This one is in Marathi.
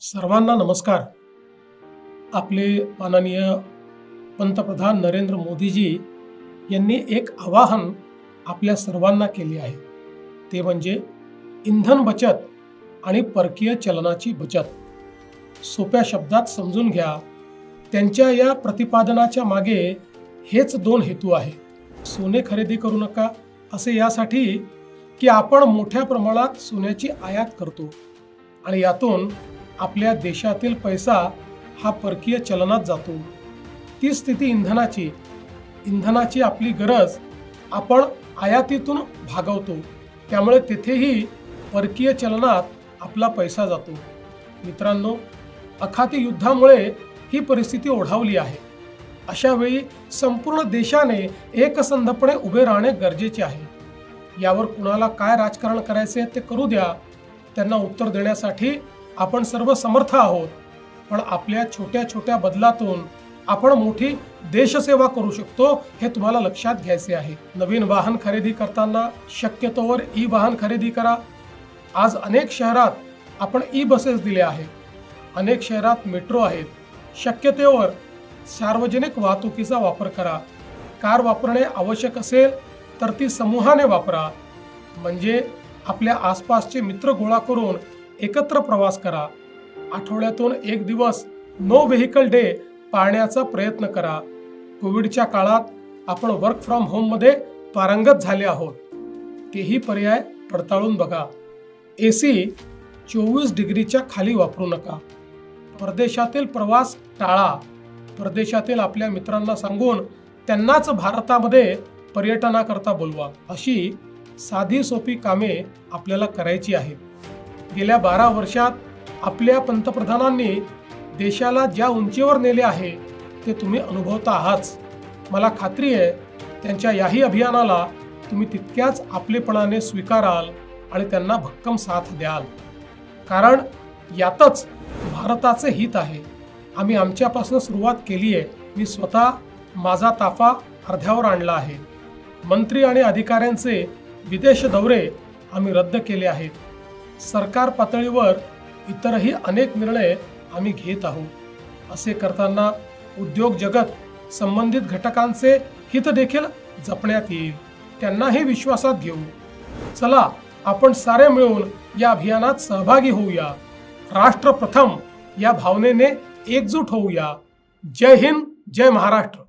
सर्वांना नमस्कार। आपले माननीय पंतप्रधान नरेंद्र मोदीजी यांनी एक आवाहन आपल्या सर्वांना केले आहे, ते म्हणजे इंधन बचत आणि परकीय चलनाची बचत। सोप्या शब्दात समजून घ्या, त्यांच्या या प्रतिपादनाच्या मागे हेच दोन हेतू आहेत। सोने खरेदी करू नका असे यासाठी की आपण मोठ्या प्रमाणात सोन्याची आयात करतो आणि यातून आपल्या देशातील पैसा हा परकीय चलनात जातो। ती स्थिती इंधनाची आपली गरज आपण आयातीतून भागवतो, त्यामुळे तेथेही परकीय चलनात आपला पैसा जातो। मित्रांनो, अखाती युद्धामुळे ही परिस्थिती ओढावली आहे। अशा वेळी संपूर्ण देशाने एकसंधपणे उभे राहणे गरजेचे आहे। यावर कुणाला काय राजकारण करायचे ते करू द्या, त्यांना उत्तर देण्यासाठी आपण सर्व समर्थ आहोत। पण आपल्या छोट्या छोट्या बदलातून आपण मोठी देशसेवा करू शकतो, हे तुम्हाला लक्षात घ्यायचे आहे। नवीन वाहन खरेदी करताना शक्यतोवर ई वाहन खरेदी करा। आज अनेक शहरात आपण ई बसेस दिले आहेत, अनेक शहरात मेट्रो आहेत। शक्यतोवर सार्वजनिक वाहतुकीचा वापर करा। कार वापरणे आवश्यक असेल तर ती समूहाने वापरा, म्हणजे आपल्या आसपासचे मित्र गोळा करून एकत्र प्रवास करा। आठवड्यातून एक दिवस नो व्हेकल डे पाळण्याचा प्रयत्न करा। कोविडच्या काळात आपण वर्क फ्रॉम होम मध्ये पारंगत झाले आहोत, तेही पर्याय पडताळून बघा। एसी 24 डिग्रीच्या खाली वापरू नका। परदेशातील प्रवास टाळा। परदेशातील आपल्या मित्रांना सांगून त्यांनाच भारतामध्ये पर्यटनाकरता बोलवा। अशी साधी सोपी कामे आपल्याला करायची आहेत। गेल्या 12 वर्षात आपल्या पंतप्रधानांनी देशाला ज्या उंचीवर नेले आहे ते तुम्ही अनुभवता आहात। मला खात्री आहे त्यांच्या याही अभियानाला तुम्ही तितक्याच आपलेपणाने स्वीकाराल आणि त्यांना भक्कम साथ द्याल, कारण यातच भारताचे हित आहे। आम्ही आमच्यापासून सुरुवात केली आहे। मी स्वतः माझा ताफा अर्ध्यावर आणला आहे। मंत्री आणि अधिकाऱ्यांचे विदेश दौरे आम्ही रद्द केले आहेत। सरकार पातळीवर इतरही अनेक निर्णय आम्ही घेत आहोत। असे करताना उद्योग जगत, संबंधित घटकांचे हित देखील जपण्यात येईल, त्यांनाही विश्वासात घेऊ। चला, आपण सारे मिळून या अभियानात सहभागी होऊया। राष्ट्र प्रथम या भावनेने एकजूट होऊया। जय हिंद, जय महाराष्ट्र।